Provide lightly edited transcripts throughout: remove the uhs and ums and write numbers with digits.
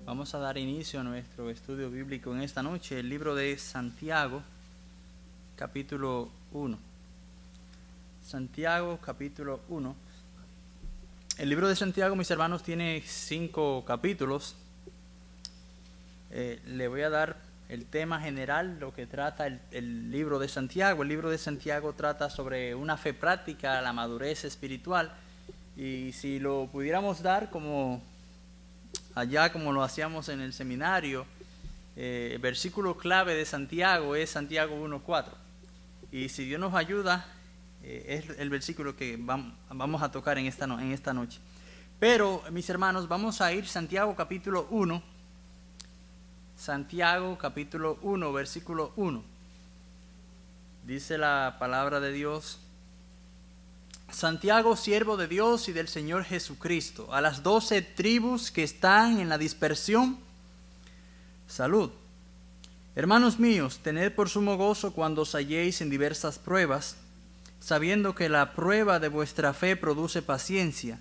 Vamos a dar inicio a nuestro estudio bíblico en esta noche, el libro de Santiago, capítulo 1. Santiago, capítulo 1. El libro de Santiago, mis hermanos, tiene 5 capítulos. Le voy a dar el tema general, lo que trata el libro de Santiago. El libro de Santiago trata sobre una fe práctica, la madurez espiritual. Y si lo pudiéramos dar como lo hacíamos en el seminario, el versículo clave de Santiago es Santiago 1:4. Y si Dios nos ayuda, es el versículo que vamos a tocar en esta noche. Pero, mis hermanos, vamos a ir Santiago capítulo 1. Santiago capítulo 1, versículo 1. Dice la palabra de Dios: Santiago, siervo de Dios y del Señor Jesucristo, a las 12 tribus que están en la dispersión, salud. Hermanos míos, tened por sumo gozo cuando os halléis en diversas pruebas, sabiendo que la prueba de vuestra fe produce paciencia,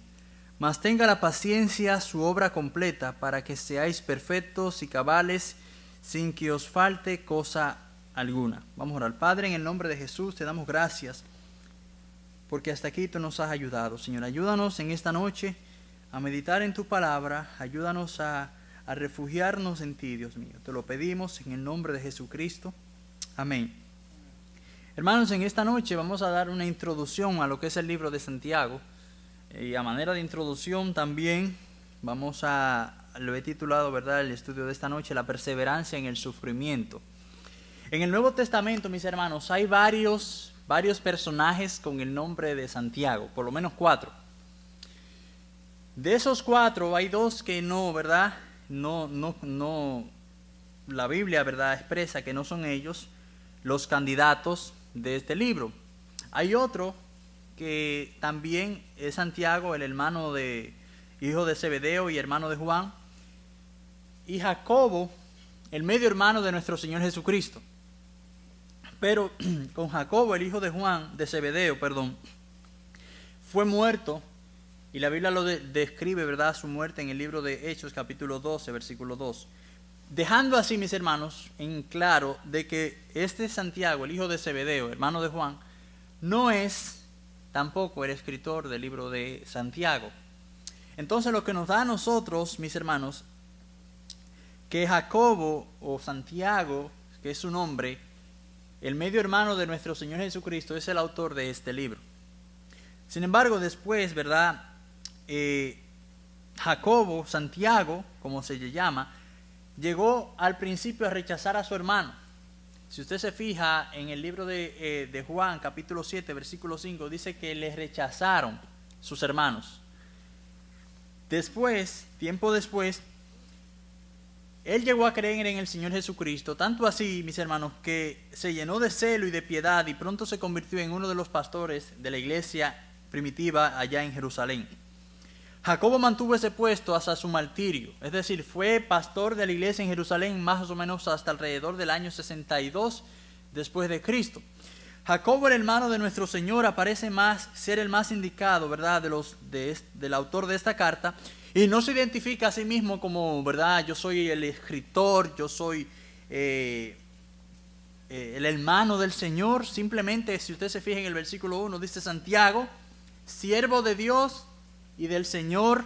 mas tenga la paciencia su obra completa, para que seáis perfectos y cabales, sin que os falte cosa alguna. Vamos a orar. Padre, en el nombre de Jesús te damos gracias, porque hasta aquí tú nos has ayudado. Señor, ayúdanos en esta noche a meditar en tu palabra. Ayúdanos a refugiarnos en ti, Dios mío. Te lo pedimos en el nombre de Jesucristo. Amén. Hermanos, en esta noche vamos a dar una introducción a lo que es el libro de Santiago. Y a manera de introducción también lo he titulado, ¿verdad?, el estudio de esta noche, la perseverancia en el sufrimiento. En el Nuevo Testamento, mis hermanos, hay varios personajes con el nombre de Santiago, por lo menos 4. De esos 4 hay 2 que no, ¿verdad? No, la Biblia, ¿verdad?, expresa que no son ellos los candidatos de este libro. Hay otro que también es Santiago, el hijo de Zebedeo y hermano de Juan, y Jacobo, el medio hermano de nuestro Señor Jesucristo. Pero con Jacobo, el hijo de Zebedeo, fue muerto, y la Biblia lo describe, ¿verdad?, su muerte en el libro de Hechos, capítulo 12, versículo 2. Dejando así, mis hermanos, en claro de que este Santiago, el hijo de Zebedeo, hermano de Juan, no es tampoco el escritor del libro de Santiago. Entonces, lo que nos da a nosotros, mis hermanos, que Jacobo o Santiago, que es su nombre, el medio hermano de nuestro Señor Jesucristo, es el autor de este libro. Sin embargo, después, ¿verdad?, Jacobo, Santiago, como se le llama, llegó al principio a rechazar a su hermano. Si usted se fija en el libro de Juan, capítulo 7, versículo 5, dice que le rechazaron sus hermanos. Después, tiempo después, él llegó a creer en el Señor Jesucristo, tanto así, mis hermanos, que se llenó de celo y de piedad y pronto se convirtió en uno de los pastores de la iglesia primitiva allá en Jerusalén. Jacobo mantuvo ese puesto hasta su martirio, es decir, fue pastor de la iglesia en Jerusalén más o menos hasta alrededor del año 62 después de Cristo. Jacobo, el hermano de nuestro Señor, aparece ser el más indicado, ¿verdad?, del autor de esta carta. Y no se identifica a sí mismo como, ¿verdad?, yo soy el escritor, yo soy el hermano del Señor. Simplemente, si usted se fija en el versículo 1, dice Santiago, siervo de Dios y del Señor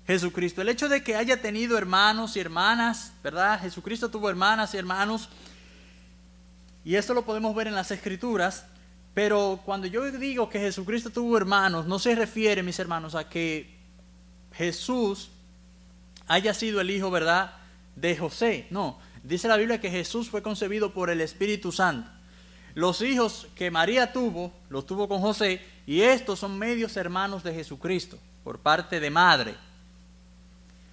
Jesucristo. El hecho de que haya tenido hermanos y hermanas, ¿verdad? Jesucristo tuvo hermanas y hermanos, y esto lo podemos ver en las Escrituras. Pero cuando yo digo que Jesucristo tuvo hermanos, no se refiere, mis hermanos, a que Jesús haya sido el hijo, ¿verdad?, de José. No, dice la Biblia que Jesús fue concebido por el Espíritu Santo. Los hijos que María tuvo, los tuvo con José, y estos son medios hermanos de Jesucristo, por parte de madre.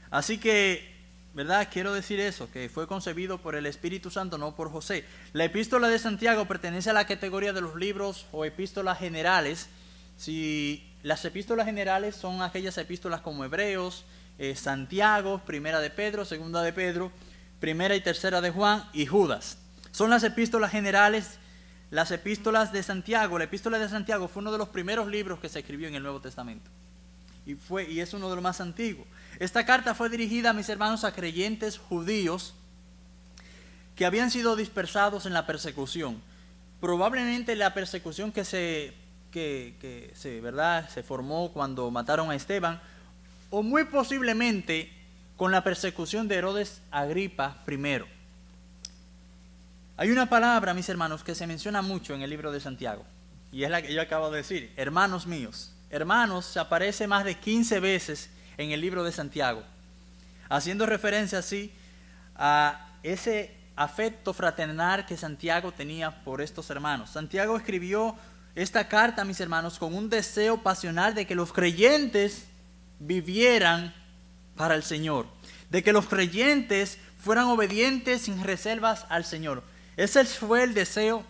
Así que, ¿verdad?, quiero decir eso, que fue concebido por el Espíritu Santo, no por José. La epístola de Santiago pertenece a la categoría de los libros o epístolas generales. Si las epístolas generales son aquellas epístolas como Hebreos, Santiago, Primera de Pedro, Segunda de Pedro, Primera y Tercera de Juan y Judas. Son las epístolas generales. las epístolas de Santiago. La epístola de Santiago fue uno de los primeros libros que se escribió en el Nuevo Testamento. Y es uno de los más antiguos. Esta carta fue dirigida, mis hermanos, a creyentes judíos que habían sido dispersados en la persecución. Probablemente la persecución que se formó cuando mataron a Esteban, o muy posiblemente con la persecución de Herodes Agripa I. Hay una palabra, mis hermanos, que se menciona mucho en el libro de Santiago, y es la que yo acabo de decir: hermanos míos. Hermanos se aparece más de 15 veces en el libro de Santiago, haciendo referencia así a ese afecto fraternal que Santiago tenía por estos hermanos. Santiago escribió esta carta, mis hermanos, con un deseo pasional de que los creyentes vivieran para el Señor, de que los creyentes fueran obedientes sin reservas al Señor. Ese fue el deseo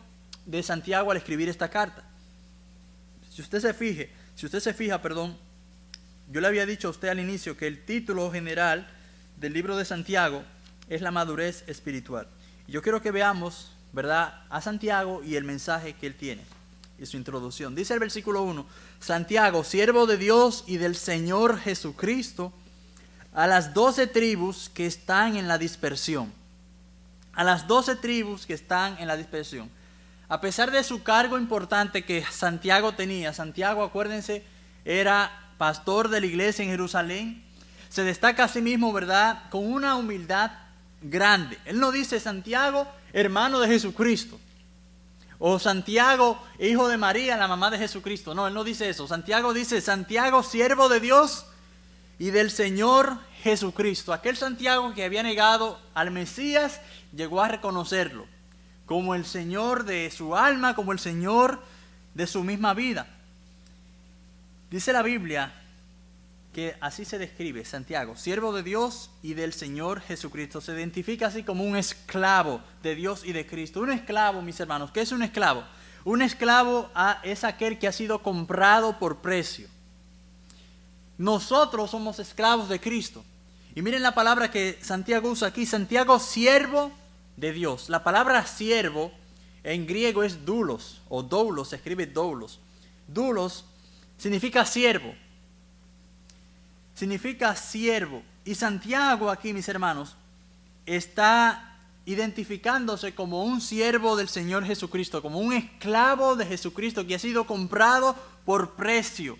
de Santiago al escribir esta carta. Si usted se fija, yo le había dicho a usted al inicio que el título general del libro de Santiago es la madurez espiritual. Yo quiero que veamos, ¿verdad?, a Santiago y el mensaje que él tiene y su introducción. Dice el versículo 1: Santiago, siervo de Dios y del Señor Jesucristo, a las 12 tribus que están en la dispersión. A las 12 tribus que están en la dispersión. A pesar de su cargo importante que Santiago tenía, Santiago, acuérdense, era pastor de la iglesia en Jerusalén. Se destaca a sí mismo, ¿verdad?, con una humildad grande. Él no dice Santiago, hermano de Jesucristo, o Santiago, hijo de María, la mamá de Jesucristo. No, él no dice eso. Santiago dice: Santiago, siervo de Dios y del Señor Jesucristo. Aquel Santiago que había negado al Mesías llegó a reconocerlo como el Señor de su alma, como el Señor de su misma vida. Dice la Biblia que así se describe Santiago: siervo de Dios y del Señor Jesucristo. Se identifica así como un esclavo de Dios y de Cristo. Un esclavo, mis hermanos, ¿qué es un esclavo? Un esclavo es aquel que ha sido comprado por precio. Nosotros somos esclavos de Cristo. Y miren la palabra que Santiago usa aquí: Santiago, siervo de Dios. La palabra siervo en griego es doulos, o doulos, se escribe doulos. Doulos significa siervo. Significa siervo. Y Santiago aquí, mis hermanos, está identificándose como un siervo del Señor Jesucristo, como un esclavo de Jesucristo que ha sido comprado por precio,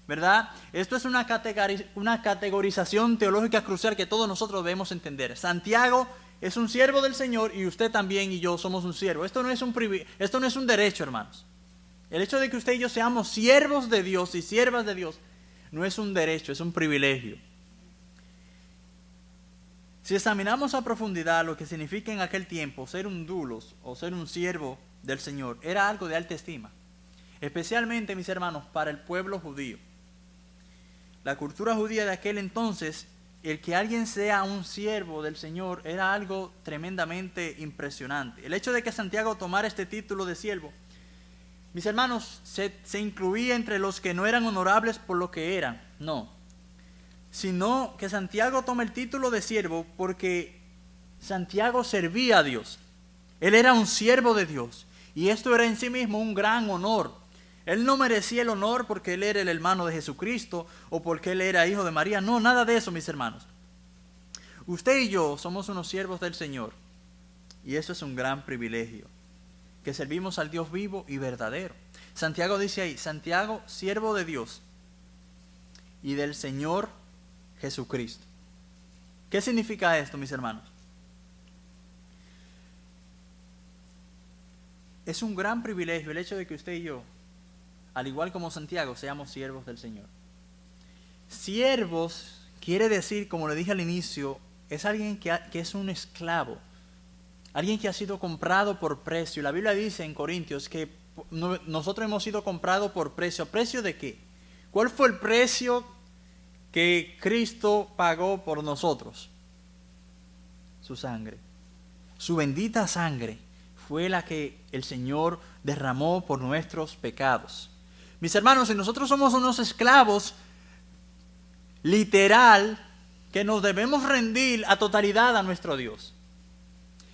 ¿verdad? Esto es una categorización teológica crucial que todos nosotros debemos entender. Santiago es un siervo del Señor y usted también y yo somos un siervo. Esto no es un derecho, hermanos. El hecho de que usted y yo seamos siervos de Dios y siervas de Dios no es un derecho, es un privilegio. Si examinamos a profundidad lo que significa en aquel tiempo ser un doulos o ser un siervo del Señor, era algo de alta estima, especialmente, mis hermanos, para el pueblo judío. La cultura judía de aquel entonces, el que alguien sea un siervo del Señor era algo tremendamente impresionante. El hecho de que Santiago tomara este título de siervo, mis hermanos, se incluía entre los que no eran honorables por lo que eran, no. Sino que Santiago toma el título de siervo porque Santiago servía a Dios. Él era un siervo de Dios. Y esto era en sí mismo un gran honor. Él no merecía el honor porque él era el hermano de Jesucristo o porque él era hijo de María. No, nada de eso, mis hermanos. Usted y yo somos unos siervos del Señor. Y eso es un gran privilegio. Que servimos al Dios vivo y verdadero. Santiago dice ahí: Santiago, siervo de Dios y del Señor Jesucristo. ¿Qué significa esto, mis hermanos? Es un gran privilegio el hecho de que usted y yo, al igual como Santiago, seamos siervos del Señor. Siervos quiere decir, como le dije al inicio, es alguien que es un esclavo. Alguien que ha sido comprado por precio. La Biblia dice en Corintios que nosotros hemos sido comprados por precio. ¿A precio de qué? ¿Cuál fue el precio que Cristo pagó por nosotros? Su sangre. Su bendita sangre fue la que el Señor derramó por nuestros pecados. Mis hermanos, si nosotros somos unos esclavos, literal, que nos debemos rendir a totalidad a nuestro Dios.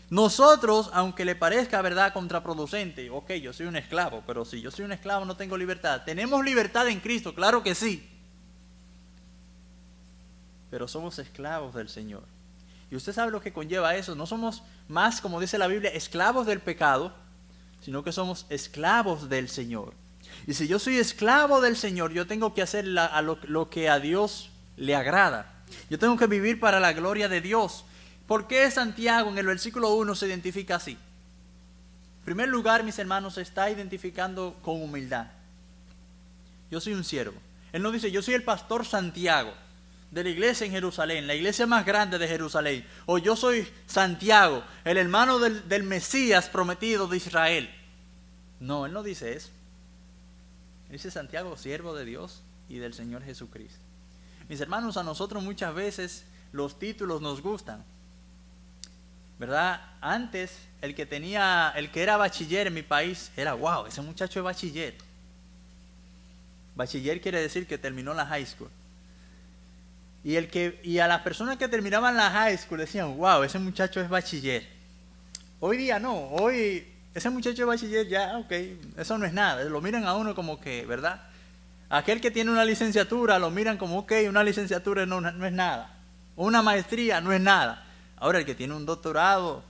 Nosotros, aunque le parezca, ¿verdad?, contraproducente, ok, yo soy un esclavo, pero si yo soy un esclavo no tengo libertad. ¿Tenemos libertad en Cristo? Claro que sí. Pero somos esclavos del Señor. Y usted sabe lo que conlleva eso. No somos más, como dice la Biblia, esclavos del pecado, sino que somos esclavos del Señor. Y si yo soy esclavo del Señor, yo tengo que hacer lo que a Dios le agrada. Yo tengo que vivir para la gloria de Dios. ¿Por qué Santiago en el versículo 1 se identifica así? En primer lugar, mis hermanos, se está identificando con humildad. Yo soy un siervo. Él no dice, yo soy el pastor Santiago de la iglesia en Jerusalén, la iglesia más grande de Jerusalén. O yo soy Santiago, el hermano del Mesías prometido de Israel. No, él no dice eso. Él dice Santiago, siervo de Dios y del Señor Jesucristo. Mis hermanos, a nosotros muchas veces los títulos nos gustan, ¿verdad? Antes, el que era bachiller en mi país, era wow, ese muchacho es bachiller. Bachiller quiere decir que terminó la high school. Y a las personas que terminaban la high school decían, wow, ese muchacho es bachiller. Hoy día no, hoy ese muchacho es bachiller, ya, ok, eso no es nada. Lo miran a uno como que, ¿verdad? Aquel que tiene una licenciatura lo miran como, ok, una licenciatura no es nada. Una maestría no es nada. Ahora el que tiene un doctorado,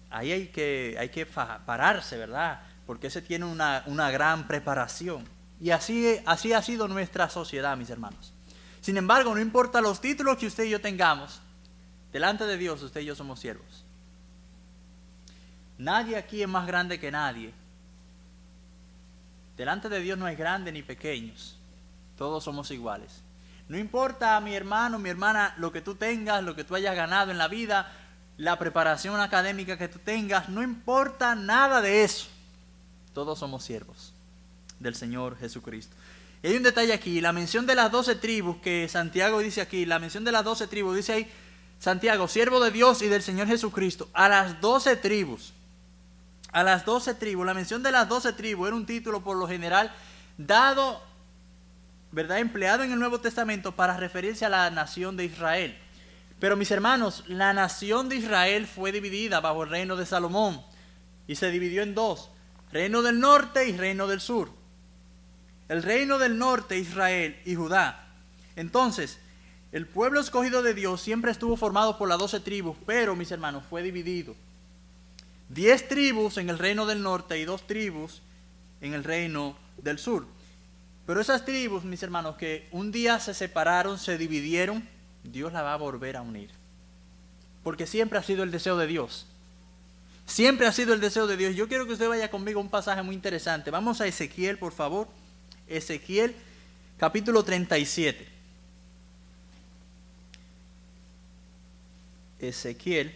ahí hay que pararse, ¿verdad? Porque ese tiene una gran preparación. Y así ha sido nuestra sociedad, mis hermanos. Sin embargo, no importa los títulos que usted y yo tengamos, delante de Dios usted y yo somos siervos. Nadie aquí es más grande que nadie. Delante de Dios no hay grandes ni pequeños. Todos somos iguales. No importa, mi hermano, mi hermana, lo que tú tengas, lo que tú hayas ganado en la vida, la preparación académica que tú tengas, no importa nada de eso. Todos somos siervos del Señor Jesucristo. Y hay un detalle aquí, la mención de las 12 tribus que Santiago dice aquí, la mención de las 12 tribus, dice ahí, Santiago, siervo de Dios y del Señor Jesucristo, a las 12 tribus. A las 12 tribus, la mención de las 12 tribus era un título por lo general dado, ¿verdad?, empleado en el Nuevo Testamento para referirse a la nación de Israel. Pero mis hermanos, la nación de Israel fue dividida bajo el reino de Salomón y se dividió en dos, reino del norte y reino del sur. El reino del norte, Israel y Judá. Entonces, el pueblo escogido de Dios siempre estuvo formado por las 12 tribus, pero mis hermanos, fue dividido. 10 tribus en el reino del norte y 2 tribus en el reino del sur. Pero esas tribus, mis hermanos, que un día se separaron, se dividieron, Dios la va a volver a unir. Porque siempre ha sido el deseo de Dios. Siempre ha sido el deseo de Dios. Yo quiero que usted vaya conmigo a un pasaje muy interesante. Vamos a Ezequiel, por favor. Ezequiel, capítulo 37. Ezequiel,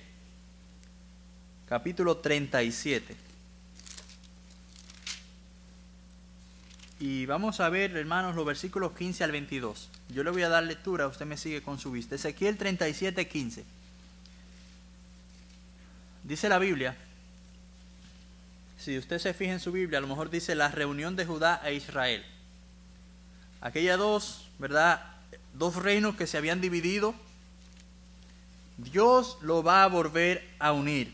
capítulo 37. Y vamos a ver, hermanos, los versículos 15 al 22. Yo le voy a dar lectura, usted me sigue con su vista. Ezequiel 37, 15. Dice la Biblia, si usted se fija en su Biblia, a lo mejor dice la reunión de Judá e Israel. Aquellas dos, ¿verdad?, dos reinos que se habían dividido, Dios lo va a volver a unir.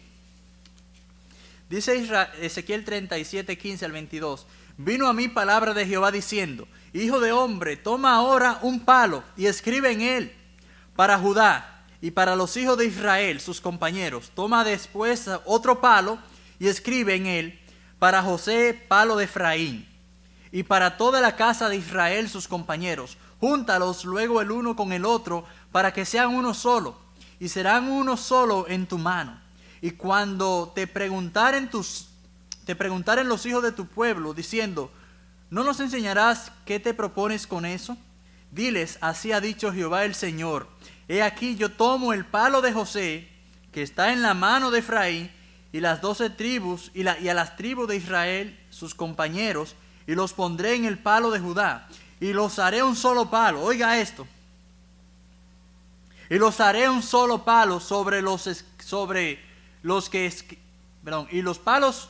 Dice Ezequiel 37, 15 al 22. Vino a mí palabra de Jehová diciendo, hijo de hombre, toma ahora un palo y escribe en él para Judá y para los hijos de Israel, sus compañeros. Toma después otro palo y escribe en él para José, palo de Efraín, y para toda la casa de Israel, sus compañeros. Júntalos luego el uno con el otro para que sean uno solo, y serán uno solo en tu mano. Y cuando te preguntaren los hijos de tu pueblo, diciendo, ¿no nos enseñarás qué te propones con eso? Diles, así ha dicho Jehová el Señor. He aquí yo tomo el palo de José, que está en la mano de Efraín, y las 12 tribus, y a las tribus de Israel, sus compañeros, y los pondré en el palo de Judá, y los haré un solo palo. Oiga esto. Y los haré un solo palo y los palos,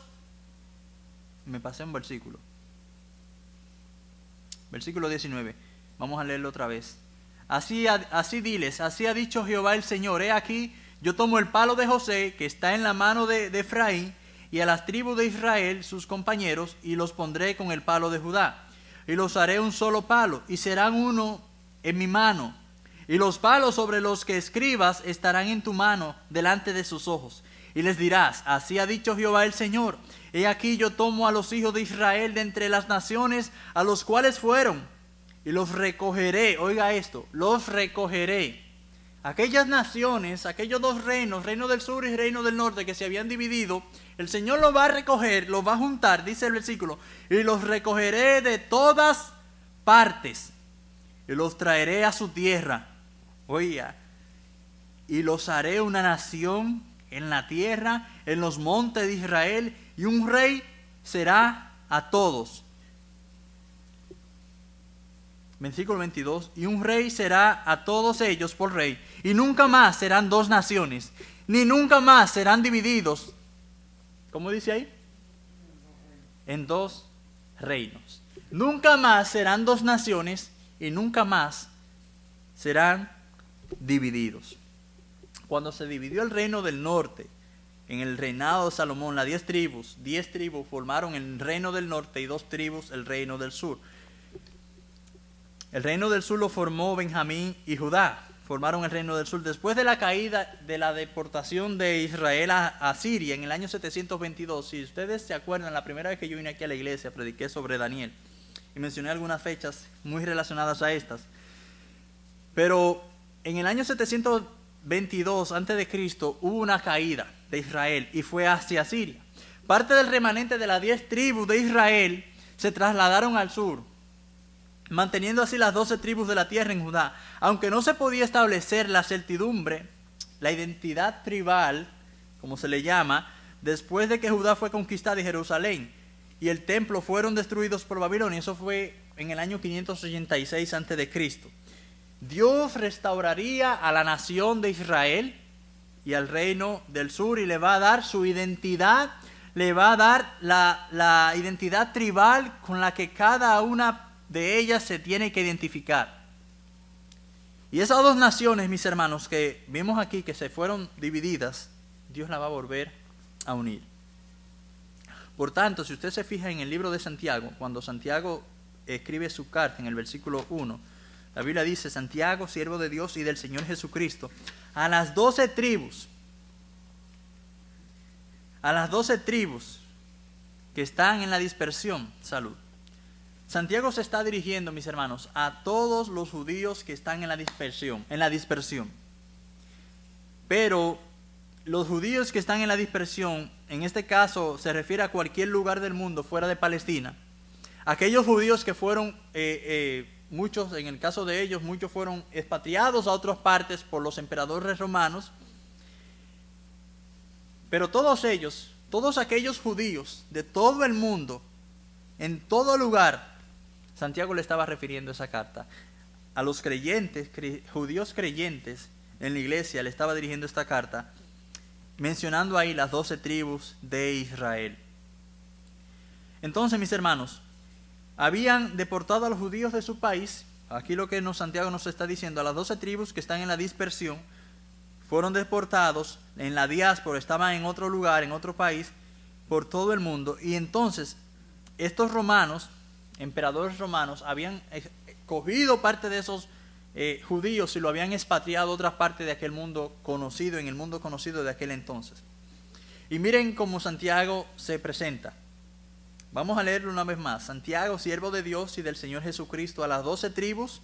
me pasé un versículo. Versículo 19. Vamos a leerlo otra vez. Así diles, así ha dicho Jehová el Señor. He aquí, Yo tomo el palo de José, que está en la mano de Efraín, y a las tribus de Israel, sus compañeros, y los pondré con el palo de Judá. Y los haré un solo palo, y serán uno en mi mano. Y los palos sobre los que escribas estarán en tu mano, delante de sus ojos. Y les dirás, así ha dicho Jehová el Señor, he aquí yo tomo a los hijos de Israel de entre las naciones a los cuales fueron, y los recogeré. Oiga esto, los recogeré. Aquellas naciones, aquellos dos reinos, reino del sur y reino del norte, que se habían dividido, el Señor los va a recoger, los va a juntar, dice el versículo, y los recogeré de todas partes, y los traeré a su tierra. Oiga, y los haré una nación en la tierra, en los montes de Israel, y un rey será a todos. Versículo 22, y un rey será a todos ellos por rey, y nunca más serán dos naciones, ni nunca más serán divididos. ¿Cómo dice ahí? En dos reinos. Nunca más serán dos naciones, y nunca más serán divididos. Cuando se dividió el reino del norte, en el reinado de Salomón, las 10 tribus formaron el reino del norte y 2 tribus el reino del sur. El reino del sur lo formó Benjamín y Judá, formaron el reino del sur. Después de la caída de la deportación de Israel a Siria en el año 722, si ustedes se acuerdan, la primera vez que yo vine aquí a la iglesia prediqué sobre Daniel y mencioné algunas fechas muy relacionadas a estas. Pero en el año 722 a.C. hubo una caída de Israel y fue hacia Siria. Parte del remanente de las 10 tribus de Israel se trasladaron al sur, manteniendo así las 12 tribus de la tierra en Judá. Aunque no se podía establecer la certidumbre, la identidad tribal, como se le llama, después de que Judá fue conquistada y Jerusalén y el templo fueron destruidos por Babilonia. Eso fue en el año 586 a.C. Dios restauraría a la nación de Israel y al reino del sur y le va a dar su identidad, le va a dar la identidad tribal con la que cada una de ellas se tiene que identificar. Y esas dos naciones, mis hermanos, que vimos aquí que se fueron divididas, Dios la va a volver a unir. Por tanto, si usted se fija en el libro de Santiago, cuando Santiago escribe su carta en el versículo 1, la Biblia dice: Santiago, siervo de Dios y del Señor Jesucristo, a las 12 tribus que están en la dispersión, salud. Santiago se está dirigiendo, mis hermanos, a todos los judíos que están en la dispersión. Pero los judíos que están en la dispersión, en este caso se refiere a cualquier lugar del mundo fuera de Palestina. Aquellos judíos que fueron, muchos, en el caso de ellos, muchos fueron expatriados a otras partes por los emperadores romanos. Pero todos ellos, todos aquellos judíos de todo el mundo, en todo lugar, Santiago le estaba refiriendo esa carta. A los creyentes, judíos creyentes en la iglesia, le estaba dirigiendo esta carta, mencionando ahí las 12 tribus de Israel. Entonces, mis hermanos, habían deportado a los judíos de su país. Aquí lo que Santiago nos está diciendo: a las 12 tribus que están en la dispersión, fueron deportados en la diáspora, estaban en otro lugar, en otro país, por todo el mundo. Y entonces, estos romanos, emperadores romanos, habían cogido parte de esos judíos y lo habían expatriado a otras partes de aquel mundo conocido, en el mundo conocido de aquel entonces. Y miren cómo Santiago se presenta. Vamos a leerlo una vez más. Santiago, siervo de Dios y del Señor Jesucristo, a las 12 tribus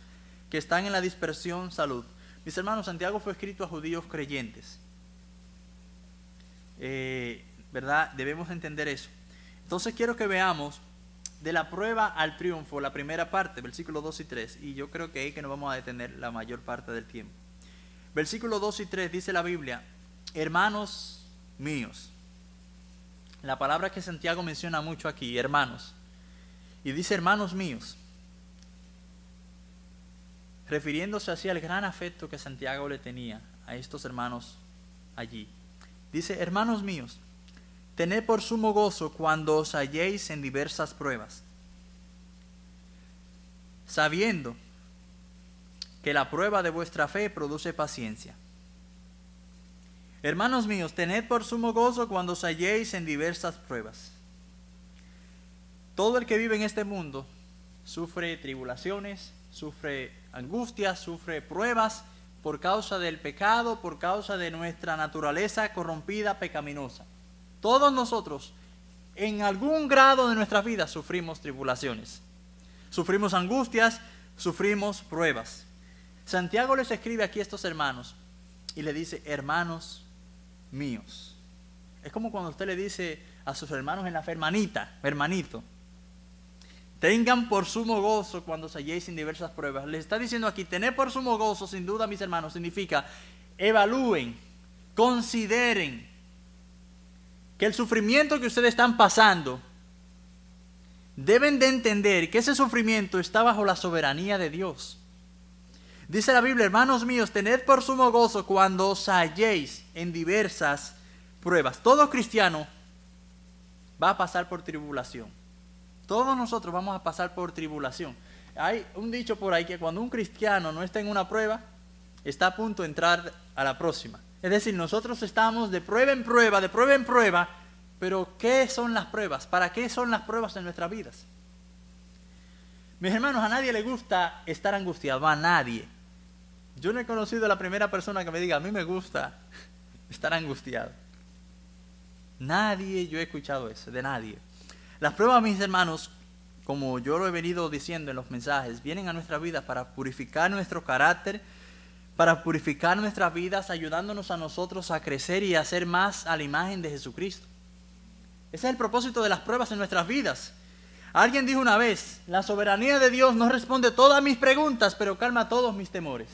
que están en la dispersión, salud. Mis hermanos, Santiago fue escrito a judíos creyentes. ¿Verdad? Debemos entender eso. Entonces quiero que veamos de la prueba al triunfo, la primera parte, versículos 2 y 3, y yo creo que ahí que nos vamos a detener la mayor parte del tiempo. Versículos 2 y 3 dice la Biblia: hermanos míos. La palabra que Santiago menciona mucho aquí, hermanos, y dice hermanos míos, refiriéndose así al gran afecto que Santiago le tenía a estos hermanos allí. Dice: hermanos míos, tened por sumo gozo cuando os halléis en diversas pruebas, sabiendo que la prueba de vuestra fe produce paciencia. Hermanos míos, tened por sumo gozo cuando os halléis en diversas pruebas. Todo el que vive en este mundo sufre tribulaciones, sufre angustias, sufre pruebas por causa del pecado, por causa de nuestra naturaleza corrompida, pecaminosa. Todos nosotros, en algún grado de nuestra vida, sufrimos tribulaciones. Sufrimos angustias, sufrimos pruebas. Santiago les escribe aquí a estos hermanos y le dice, hermanos míos. Es como cuando usted le dice a sus hermanos en la fe, hermanito. Tengan por sumo gozo cuando os halléis en diversas pruebas. Les está diciendo aquí, tener por sumo gozo, sin duda, mis hermanos, significa evalúen, consideren que el sufrimiento que ustedes están pasando, deben de entender que ese sufrimiento está bajo la soberanía de Dios. Dice la Biblia, hermanos míos, tened por sumo gozo cuando os halléis en diversas pruebas. Todo cristiano va a pasar por tribulación. Todos nosotros vamos a pasar por tribulación. Hay un dicho por ahí que cuando un cristiano no está en una prueba, está a punto de entrar a la próxima. Es decir, nosotros estamos de prueba en prueba, pero ¿qué son las pruebas? ¿Para qué son las pruebas en nuestras vidas? Mis hermanos, a nadie le gusta estar angustiado, a nadie. Yo no he conocido a la primera persona que me diga, a mí me gusta estar angustiado. Nadie, yo he escuchado eso, de nadie. Las pruebas, mis hermanos, como yo lo he venido diciendo en los mensajes, vienen a nuestra vida para purificar nuestro carácter, para purificar nuestras vidas, ayudándonos a nosotros a crecer y a ser más a la imagen de Jesucristo. Ese es el propósito de las pruebas en nuestras vidas. Alguien dijo una vez, la soberanía de Dios no responde todas mis preguntas, pero calma todos mis temores.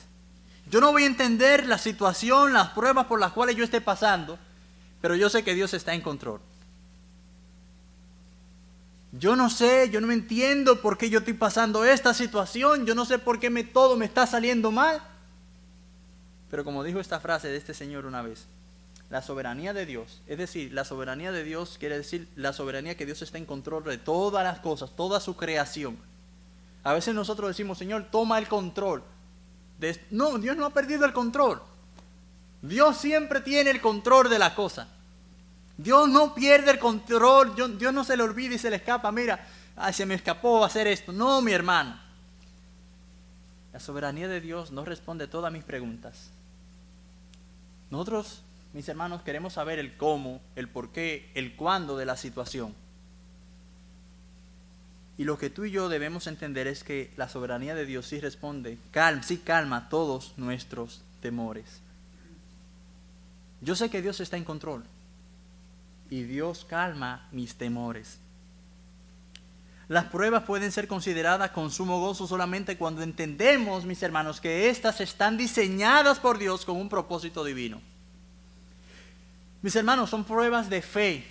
Yo no voy a entender la situación, las pruebas por las cuales yo esté pasando, pero yo sé que Dios está en control. Yo no sé, yo no me entiendo por qué yo estoy pasando esta situación, yo no sé por qué todo me está saliendo mal. Pero como dijo esta frase de este señor una vez, la soberanía de Dios, es decir, la soberanía de Dios quiere decir la soberanía que Dios está en control de todas las cosas, toda su creación. A veces nosotros decimos, Señor, toma el control. No, Dios no ha perdido el control. Dios siempre tiene el control de la cosa. Dios no pierde el control, Dios no se le olvida y se le escapa, mira, se me escapó hacer esto. No, mi hermano. La soberanía de Dios no responde a todas mis preguntas. Nosotros, mis hermanos, queremos saber el cómo, el por qué, el cuándo de la situación. Y lo que tú y yo debemos entender es que la soberanía de Dios sí responde, sí calma todos nuestros temores. Yo sé que Dios está en control. Y Dios calma mis temores. Las pruebas pueden ser consideradas con sumo gozo solamente cuando entendemos, mis hermanos, que éstas están diseñadas por Dios con un propósito divino. Mis hermanos, son pruebas de fe.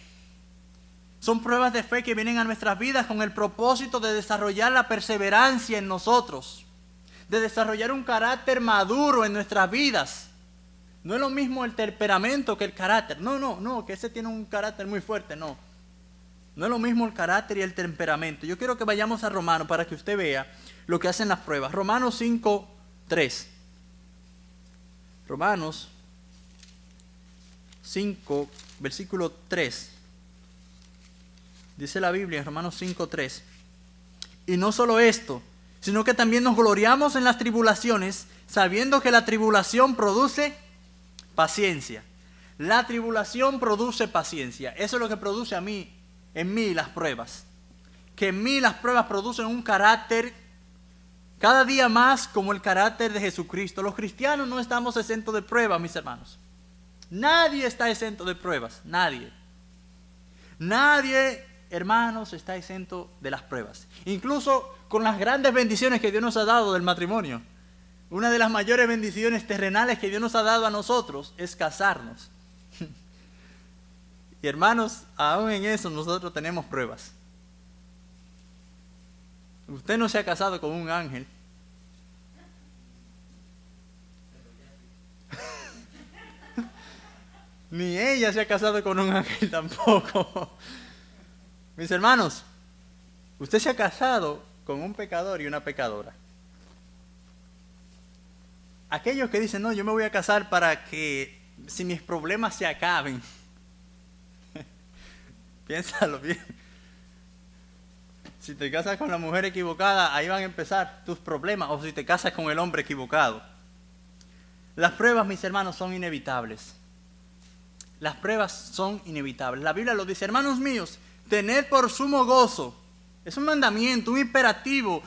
Son pruebas de fe que vienen a nuestras vidas con el propósito de desarrollar la perseverancia en nosotros, de desarrollar un carácter maduro en nuestras vidas. No es lo mismo el temperamento que el carácter. No, que ese tiene un carácter muy fuerte, no. No es lo mismo el carácter y el temperamento. Yo quiero que vayamos a Romanos para que usted vea lo que hacen las pruebas. Romanos 5:3. Romanos 5, versículo 3. Dice la Biblia en Romanos 5:3. Y no solo esto, sino que también nos gloriamos en las tribulaciones, sabiendo que la tribulación produce paciencia. La tribulación produce paciencia. Eso es lo que produce en mí las pruebas. Que en mí las pruebas producen un carácter cada día más como el carácter de Jesucristo. Los cristianos no estamos exentos de pruebas, mis hermanos. Nadie está exento de pruebas. Nadie. Nadie, hermanos, está exento de las pruebas. Incluso con las grandes bendiciones que Dios nos ha dado del matrimonio. Una de las mayores bendiciones terrenales que Dios nos ha dado a nosotros es casarnos. Y hermanos, aún en eso nosotros tenemos pruebas. Usted no se ha casado con un ángel. Ni ella se ha casado con un ángel tampoco. Mis hermanos, usted se ha casado con un pecador y una pecadora. Aquellos que dicen, no, yo me voy a casar para que si mis problemas se acaben. Piénsalo bien. Si te casas con la mujer equivocada, ahí van a empezar tus problemas. O si te casas con el hombre equivocado. Las pruebas, mis hermanos, son inevitables. Las pruebas son inevitables. La Biblia lo dice, hermanos míos, tened por sumo gozo. Es un mandamiento, un imperativo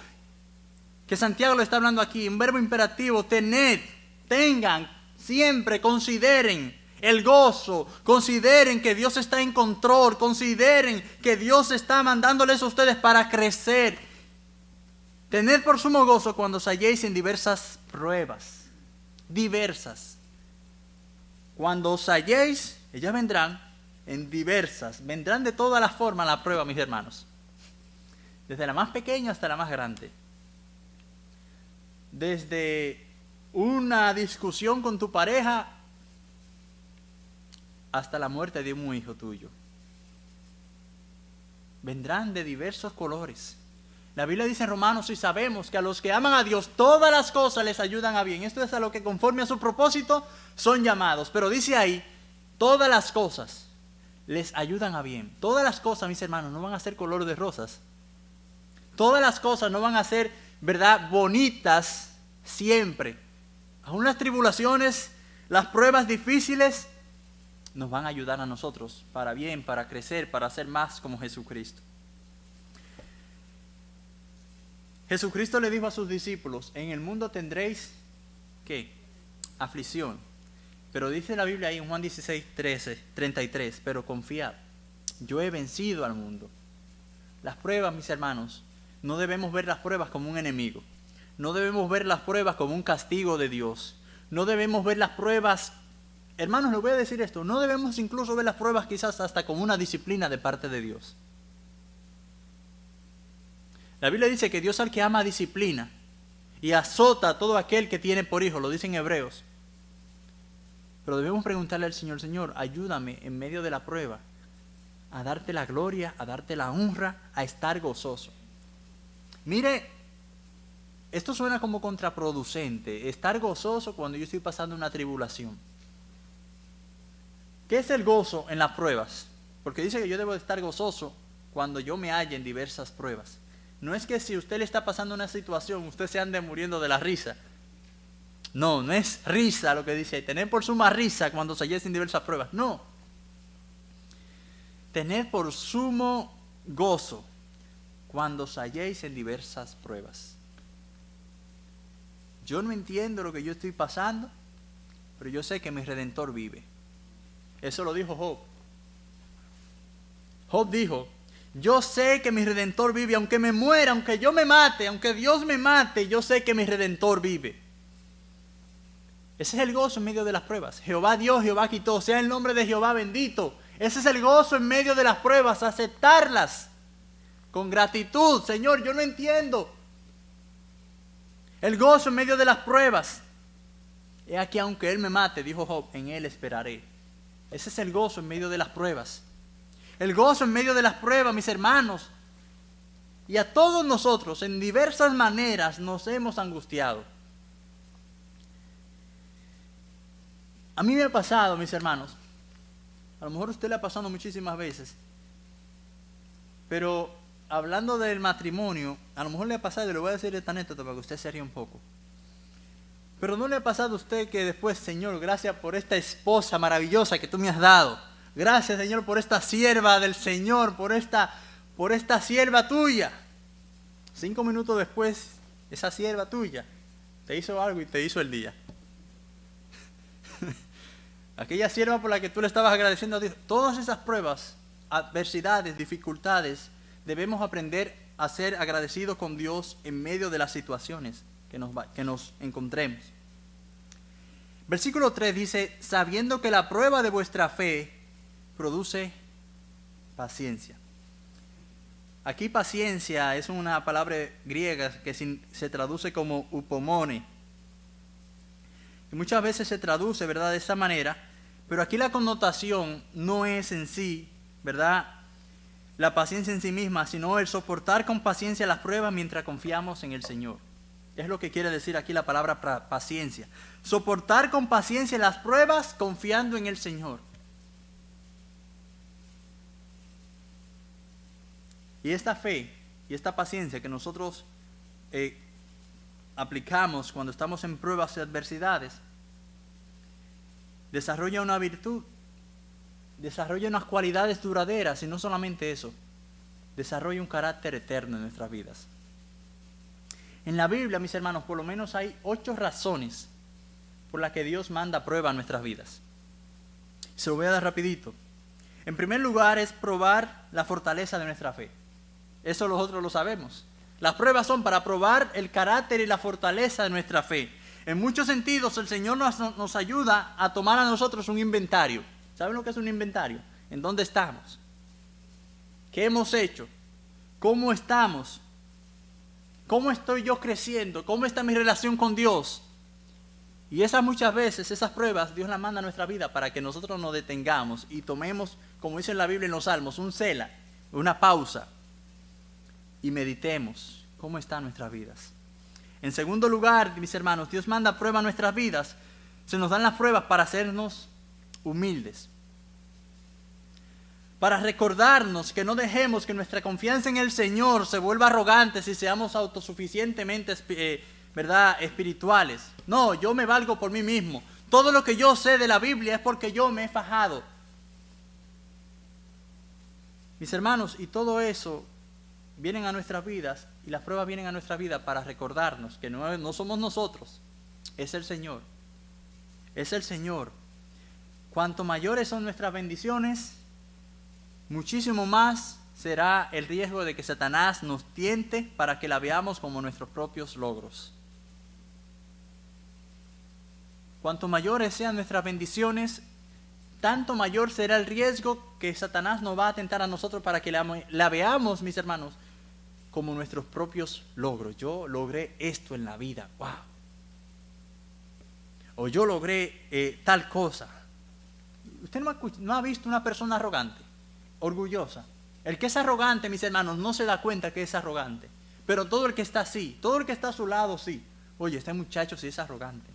que Santiago le está hablando aquí. Un verbo imperativo, tened, tengan, siempre consideren el gozo, consideren que Dios está en control, consideren que Dios está mandándoles a ustedes para crecer. Tened por sumo gozo cuando os halléis en diversas pruebas, diversas. Cuando os halléis, ellas vendrán en diversas, vendrán de todas las formas la prueba, mis hermanos. Desde la más pequeña hasta la más grande. Desde una discusión con tu pareja hasta la muerte de un hijo tuyo. Vendrán de diversos colores. La Biblia dice en Romanos, y sabemos que a los que aman a Dios, todas las cosas les ayudan a bien. Esto es a lo que conforme a su propósito son llamados. Pero dice ahí, todas las cosas les ayudan a bien. Todas las cosas, mis hermanos, no van a ser color de rosas. Todas las cosas no van a ser, ¿verdad?, bonitas siempre. Aún las tribulaciones, las pruebas difíciles, nos van a ayudar a nosotros para bien, para crecer, para ser más como Jesucristo. Jesucristo le dijo a sus discípulos, en el mundo tendréis, ¿qué? Aflicción. Pero dice la Biblia ahí en Juan 16:33, pero confiad, yo he vencido al mundo. Las pruebas, mis hermanos, no debemos ver las pruebas como un enemigo. No debemos ver las pruebas como un castigo de Dios. No debemos ver las pruebas, hermanos, les voy a decir esto, no debemos incluso ver las pruebas quizás hasta como una disciplina de parte de Dios. La Biblia dice que Dios al que ama disciplina y azota a todo aquel que tiene por hijo, lo dice en Hebreos. Pero debemos preguntarle al Señor, Señor, ayúdame en medio de la prueba a darte la gloria, a darte la honra, a estar gozoso. Mire, esto suena como contraproducente, estar gozoso cuando yo estoy pasando una tribulación. ¿Qué es el gozo en las pruebas? Porque dice que yo debo de estar gozoso cuando yo me halle en diversas pruebas. No es que si usted le está pasando una situación, usted se ande muriendo de la risa. No, no es risa lo que dice ahí. Tener por suma risa cuando se halléis en diversas pruebas. No. Tener por sumo gozo cuando os halléis en diversas pruebas. Yo no entiendo lo que yo estoy pasando, pero yo sé que mi Redentor vive. Eso lo dijo Job. Job dijo, yo sé que mi Redentor vive, aunque me muera, aunque yo me mate, aunque Dios me mate, yo sé que mi Redentor vive. Ese es el gozo en medio de las pruebas. Jehová dio, Jehová quitó, sea el nombre de Jehová bendito. Ese es el gozo en medio de las pruebas, aceptarlas con gratitud. Señor, yo no entiendo. El gozo en medio de las pruebas. He aquí, aunque Él me mate, dijo Job, en Él esperaré. Ese es el gozo en medio de las pruebas. El gozo en medio de las pruebas, mis hermanos. Y a todos nosotros, en diversas maneras, nos hemos angustiado. A mí me ha pasado, mis hermanos. A lo mejor a usted le ha pasado muchísimas veces. Pero hablando del matrimonio, a lo mejor le ha pasado, y le voy a decir esta anécdota para que usted se ría un poco. Pero ¿no le ha pasado a usted que después, Señor, gracias por esta esposa maravillosa que tú me has dado? Gracias, Señor, por esta sierva del Señor, por esta sierva tuya. 5 minutos después, esa sierva tuya te hizo algo y te hizo el día. Aquella sierva por la que tú le estabas agradeciendo a Dios. Todas esas pruebas, adversidades, dificultades, debemos aprender a ser agradecidos con Dios en medio de las situaciones que nos encontremos. Versículo 3 dice, sabiendo que la prueba de vuestra fe produce paciencia. Aquí paciencia es una palabra griega que se traduce como upomone. Y muchas veces se traduce, ¿verdad?, de esa manera, pero aquí la connotación no es en sí, ¿verdad?, la paciencia en sí misma, sino el soportar con paciencia las pruebas mientras confiamos en el Señor. Es lo que quiere decir aquí la palabra paciencia. Soportar con paciencia las pruebas confiando en el Señor. Y esta fe y esta paciencia que nosotros aplicamos cuando estamos en pruebas y adversidades, desarrolla una virtud, desarrolla unas cualidades duraderas, y no solamente eso, desarrolla un carácter eterno en nuestras vidas. En la Biblia, mis hermanos, por lo menos hay 8 razones por las que Dios manda prueba a nuestras vidas. Se lo voy a dar rapidito. En primer lugar es probar la fortaleza de nuestra fe. Eso nosotros lo sabemos. Las pruebas son para probar el carácter y la fortaleza de nuestra fe. En muchos sentidos el Señor nos ayuda a tomar a nosotros un inventario. ¿Saben lo que es un inventario? ¿En dónde estamos? ¿Qué hemos hecho? ¿Cómo estamos? ¿Cómo estoy yo creciendo? ¿Cómo está mi relación con Dios? Y muchas veces, esas pruebas, Dios las manda a nuestra vida para que nosotros nos detengamos y tomemos, como dice en la Biblia en los Salmos, un sela, una pausa, y meditemos cómo están nuestras vidas. En segundo lugar, mis hermanos, Dios manda prueba a nuestras vidas. Se nos dan las pruebas para hacernos humildes, para recordarnos que no dejemos que nuestra confianza en el Señor se vuelva arrogante y seamos autosuficientemente espirituales. No, yo me valgo por mí mismo. Todo lo que yo sé de la Biblia es porque yo me he fajado. Mis hermanos, y todo eso vienen a nuestras vidas, y las pruebas vienen a nuestra vida para recordarnos que no somos nosotros, es el Señor. Es el Señor. Cuanto mayores son nuestras bendiciones, muchísimo más será el riesgo de que Satanás nos tiente para que la veamos como nuestros propios logros. Cuanto mayores sean nuestras bendiciones, tanto mayor será el riesgo que Satanás nos va a tentar a nosotros para que la veamos, mis hermanos, como nuestros propios logros. Yo logré esto en la vida, wow. O yo logré tal cosa. Usted no ha visto una persona arrogante, orgullosa. El que es arrogante, mis hermanos, no se da cuenta que es arrogante. Pero todo el que está así, todo el que está a su lado, sí. Oye, este muchacho sí es arrogante.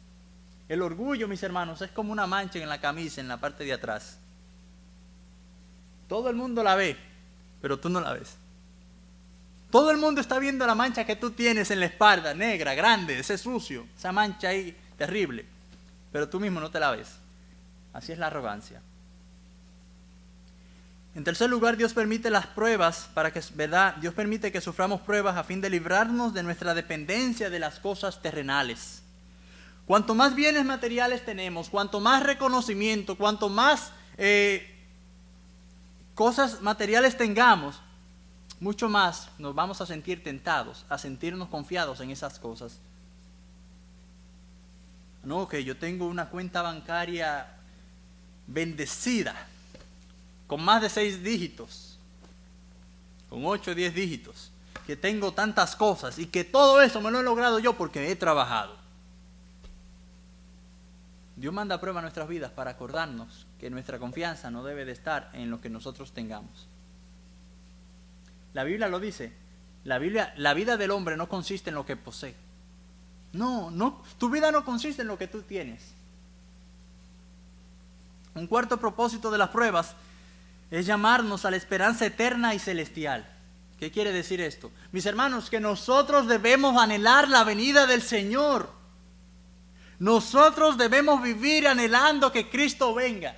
El orgullo, mis hermanos, es como una mancha en la camisa, en la parte de atrás. Todo el mundo la ve, pero tú no la ves. Todo el mundo está viendo la mancha que tú tienes en la espalda, negra, grande, ese sucio, esa mancha ahí terrible. Pero tú mismo no te la ves. Así es la arrogancia. En tercer lugar, Dios permite las pruebas Dios permite que suframos pruebas a fin de librarnos de nuestra dependencia de las cosas terrenales. Cuanto más bienes materiales tenemos, cuanto más reconocimiento, cuanto más cosas materiales tengamos, mucho más nos vamos a sentir tentados, a sentirnos confiados en esas cosas. No, que yo tengo una cuenta bancaria bendecida, con más de 6 dígitos, con 8 o 10 dígitos, que tengo tantas cosas y que todo eso me lo he logrado yo porque he trabajado. Dios manda a prueba a nuestras vidas para acordarnos que nuestra confianza no debe de estar en lo que nosotros tengamos. La Biblia lo dice. La vida del hombre no consiste en lo que posee. No, tu vida no consiste en lo que tú tienes. Un cuarto propósito de las pruebas es llamarnos a la esperanza eterna y celestial. ¿Qué quiere decir esto? Mis hermanos, que nosotros debemos anhelar la venida del Señor. Nosotros debemos vivir anhelando que Cristo venga.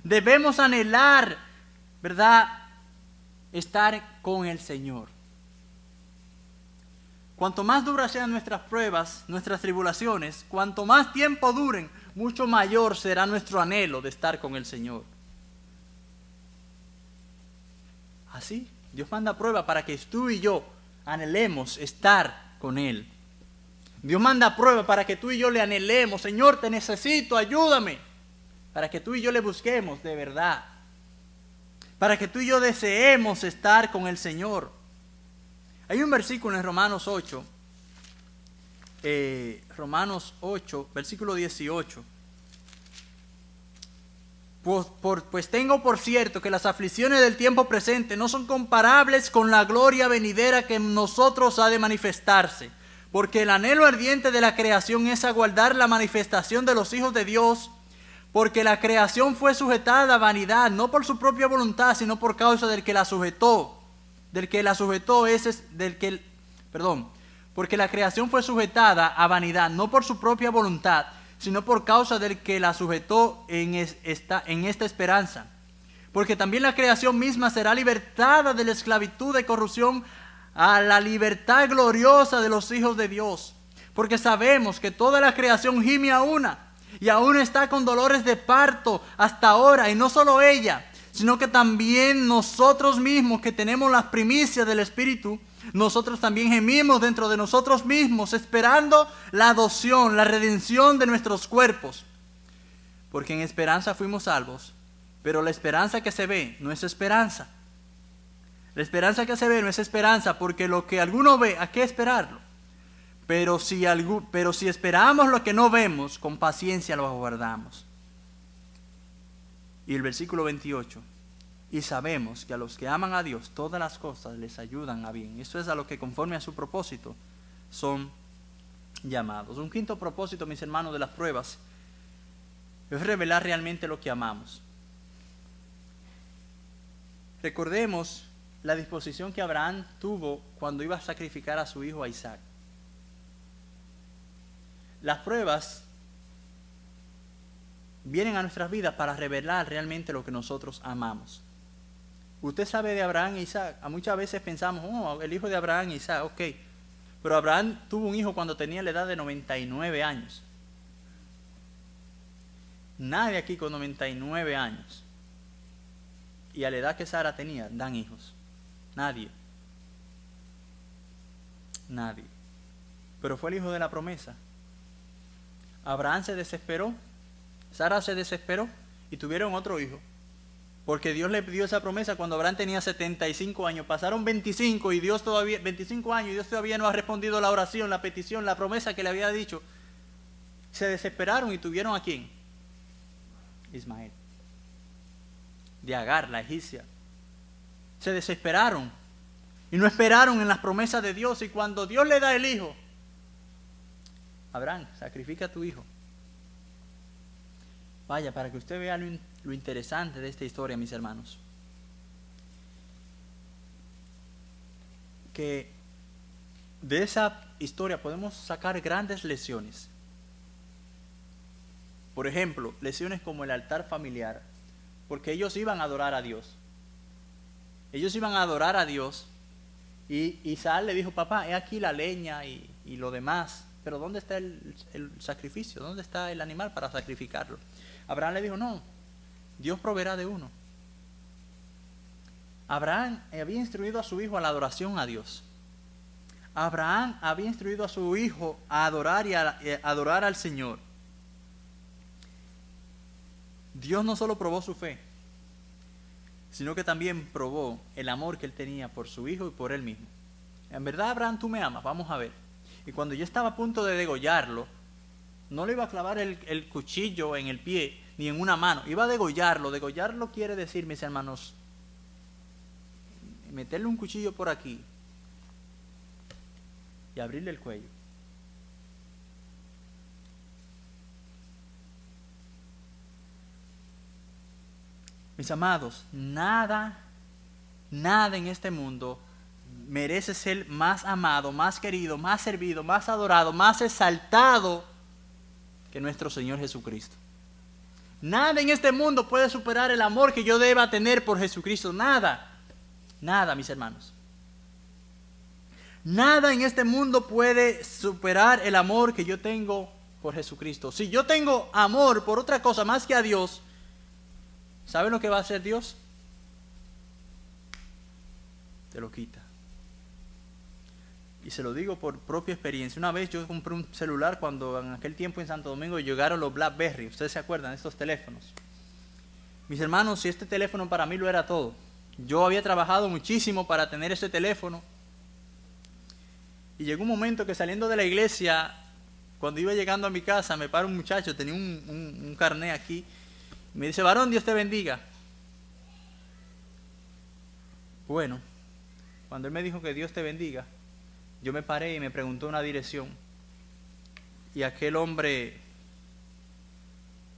Debemos anhelar, estar con el Señor. Cuanto más duras sean nuestras pruebas, nuestras tribulaciones, cuanto más tiempo duren, mucho mayor será nuestro anhelo de estar con el Señor. Así, Dios manda prueba para que tú y yo anhelemos estar con Él. Dios manda prueba para que tú y yo le anhelemos. Señor, te necesito, ayúdame. Para que tú y yo le busquemos de verdad. Para que tú y yo deseemos estar con el Señor. Hay un versículo en Romanos 8, versículo 18. Pues tengo por cierto que las aflicciones del tiempo presente no son comparables con la gloria venidera que en nosotros ha de manifestarse. Porque el anhelo ardiente de la creación es aguardar la manifestación de los hijos de Dios, porque la creación fue sujetada a vanidad, no por su propia voluntad, sino por causa del que la sujetó. Porque la creación fue sujetada a vanidad, no por su propia voluntad, sino por causa del que la sujetó en esta esperanza. Porque también la creación misma será libertada de la esclavitud de corrupción a la libertad gloriosa de los hijos de Dios. Porque sabemos que toda la creación gime a una, y aún está con dolores de parto hasta ahora, y no solo ella, sino que también nosotros mismos que tenemos las primicias del Espíritu, nosotros también gemimos dentro de nosotros mismos, esperando la adopción, la redención de nuestros cuerpos. Porque en esperanza fuimos salvos, pero la esperanza que se ve no es esperanza. La esperanza que se ve no es esperanza, porque lo que alguno ve, ¿a qué esperarlo? Pero si esperamos lo que no vemos, con paciencia lo aguardamos. Y el versículo 28, y sabemos que a los que aman a Dios, todas las cosas les ayudan a bien. Esto es a lo que conforme a su propósito son llamados. Un quinto propósito, mis hermanos, de las pruebas es revelar realmente lo que amamos. Recordemos la disposición que Abraham tuvo cuando iba a sacrificar a su hijo a Isaac. Las pruebas vienen a nuestras vidas para revelar realmente lo que nosotros amamos. Usted sabe de Abraham e Isaac. Muchas veces pensamos, el hijo de Abraham e Isaac, ok. Pero Abraham tuvo un hijo cuando tenía la edad de 99 años. Nadie aquí con 99 años y a la edad que Sara tenía, dan hijos. Nadie. Pero fue el hijo de la promesa. Abraham se desesperó, Sara se desesperó y tuvieron otro hijo. Porque Dios le dio esa promesa cuando Abraham tenía 75 años. Pasaron 25 años y Dios todavía no ha respondido la oración, la petición, la promesa que le había dicho. Se desesperaron y tuvieron ¿a quién? Ismael. De Agar, la egipcia. Se desesperaron y no esperaron en las promesas de Dios. Y cuando Dios le da el hijo, Abraham, sacrifica a tu hijo. Vaya, para que usted vea lo interesante de esta historia, mis hermanos. Que de esa historia podemos sacar grandes lecciones. Por ejemplo, lecciones como el altar familiar. Porque ellos iban a adorar a Dios. Y Isaac le dijo, papá, he aquí la leña y lo demás. Pero ¿dónde está el sacrificio? ¿Dónde está el animal para sacrificarlo? Abraham le dijo, no, Dios proveerá de uno. Abraham había instruido a su hijo a la adoración a Dios. Abraham había instruido a su hijo a adorar y a adorar al Señor. Dios no solo probó su fe, sino que también probó el amor que él tenía por su hijo y por él mismo. En verdad, Abraham, tú me amas, vamos a ver. Y cuando yo estaba a punto de degollarlo, no le iba a clavar el cuchillo en el pie ni en una mano, iba a degollarlo. Degollarlo quiere decir, mis hermanos, meterle un cuchillo por aquí y abrirle el cuello. Mis amados, nada en este mundo merece ser más amado, más querido, más servido, más adorado, más exaltado que nuestro Señor Jesucristo. Nada en este mundo puede superar el amor que yo deba tener por Jesucristo. Nada, mis hermanos. Nada en este mundo puede superar el amor que yo tengo por Jesucristo. Si yo tengo amor por otra cosa más que a Dios, ¿saben lo que va a hacer Dios? Te lo quita. Y se lo digo por propia experiencia. Una vez yo compré un celular cuando en aquel tiempo en Santo Domingo llegaron los BlackBerry. ¿Ustedes se acuerdan de estos teléfonos? Mis hermanos, si este teléfono para mí lo era todo. Yo había trabajado muchísimo para tener ese teléfono. Y llegó un momento que saliendo de la iglesia, cuando iba llegando a mi casa, me para un muchacho, tenía un carné aquí. Me dice, varón, Dios te bendiga. Bueno, cuando él me dijo que Dios te bendiga, yo me paré y me preguntó una dirección. Y aquel hombre,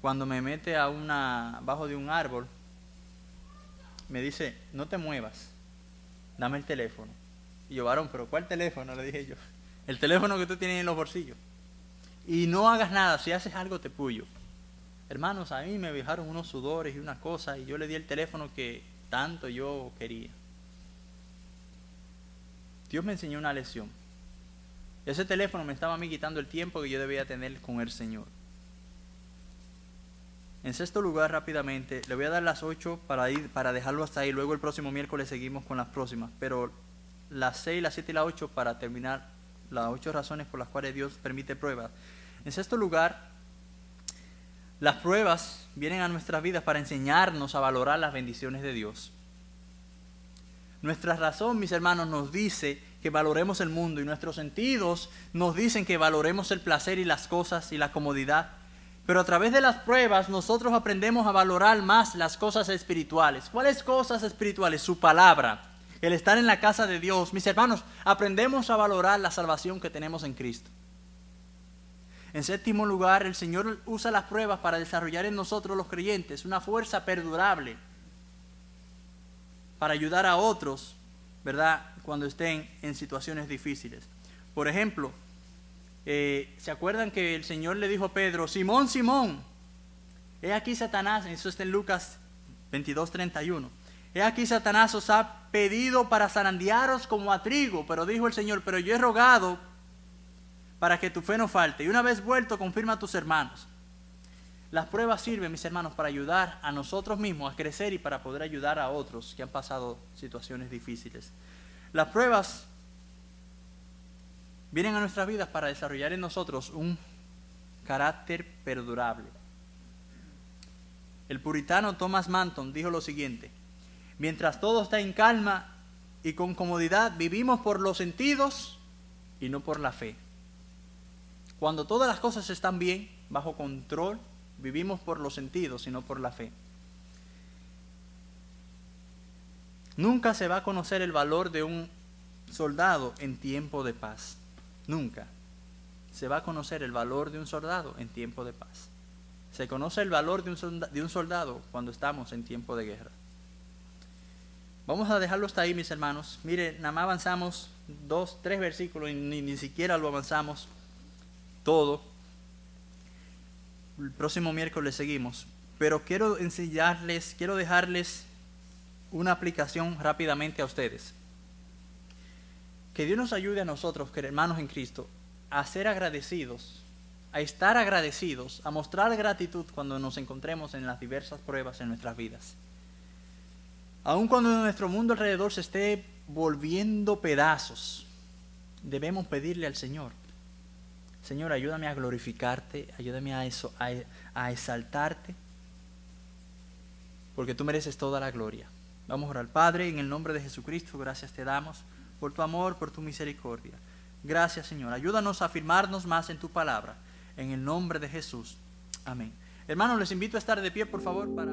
cuando me mete bajo de un árbol, me dice, no te muevas, dame el teléfono. Y yo, varón, ¿pero cuál teléfono? Le dije yo. El teléfono que tú tienes en los bolsillos. Y no hagas nada, si haces algo te puyo. Hermanos, a mí me dejaron unos sudores y unas cosas, y yo le di el teléfono que tanto yo quería. Dios me enseñó una lección. Ese teléfono me estaba a mí quitando el tiempo que yo debía tener con el Señor. En sexto lugar, rápidamente, le voy a dar las 8 para dejarlo hasta ahí. Luego el próximo miércoles seguimos con las próximas. Pero las 6, las 7 y las 8 para terminar las 8 razones por las cuales Dios permite pruebas. En sexto lugar, las pruebas vienen a nuestras vidas para enseñarnos a valorar las bendiciones de Dios. Nuestra razón, mis hermanos, nos dice que valoremos el mundo, y nuestros sentidos nos dicen que valoremos el placer y las cosas y la comodidad. Pero a través de las pruebas nosotros aprendemos a valorar más las cosas espirituales. ¿Cuáles cosas espirituales? Su palabra, el estar en la casa de Dios. Mis hermanos, aprendemos a valorar la salvación que tenemos en Cristo. En séptimo lugar, el Señor usa las pruebas para desarrollar en nosotros los creyentes una fuerza perdurable para ayudar a otros, ¿verdad?, cuando estén en situaciones difíciles. Por ejemplo, ¿se acuerdan que el Señor le dijo a Pedro, Simón, Simón, he aquí Satanás, eso está en Lucas 22:31, he aquí Satanás os ha pedido para zarandearos como a trigo, pero dijo el Señor, pero yo he rogado para que tu fe no falte, y una vez vuelto confirma a tus hermanos. Las pruebas sirven, mis hermanos, para ayudar a nosotros mismos a crecer y para poder ayudar a otros que han pasado situaciones difíciles. Las pruebas vienen a nuestras vidas para desarrollar en nosotros un carácter perdurable. El puritano Thomas Manton dijo lo siguiente: mientras todo está en calma y con comodidad, vivimos por los sentidos y no por la fe. Cuando todas las cosas están bien, bajo control, vivimos por los sentidos y no por la fe. Nunca se va a conocer el valor de un soldado en tiempo de paz. Nunca se va a conocer el valor de un soldado en tiempo de paz. Se conoce el valor de un soldado cuando estamos en tiempo de guerra. Vamos a dejarlo hasta ahí, mis hermanos. Mire, nada más avanzamos 2, 3 versículos y ni siquiera lo avanzamos todo. El próximo miércoles seguimos. Pero quiero dejarles una aplicación rápidamente a ustedes. Que Dios nos ayude a nosotros, hermanos en Cristo, a ser agradecidos, a estar agradecidos, a mostrar gratitud cuando nos encontremos en las diversas pruebas en nuestras vidas. Aun cuando nuestro mundo alrededor se esté volviendo pedazos, debemos pedirle al Señor: Señor, ayúdame a glorificarte, ayúdame a exaltarte, porque tú mereces toda la gloria. Vamos a orar. Padre, en el nombre de Jesucristo, gracias te damos por tu amor, por tu misericordia. Gracias, Señor. Ayúdanos a afirmarnos más en tu palabra. En el nombre de Jesús. Amén. Hermanos, les invito a estar de pie, por favor, para...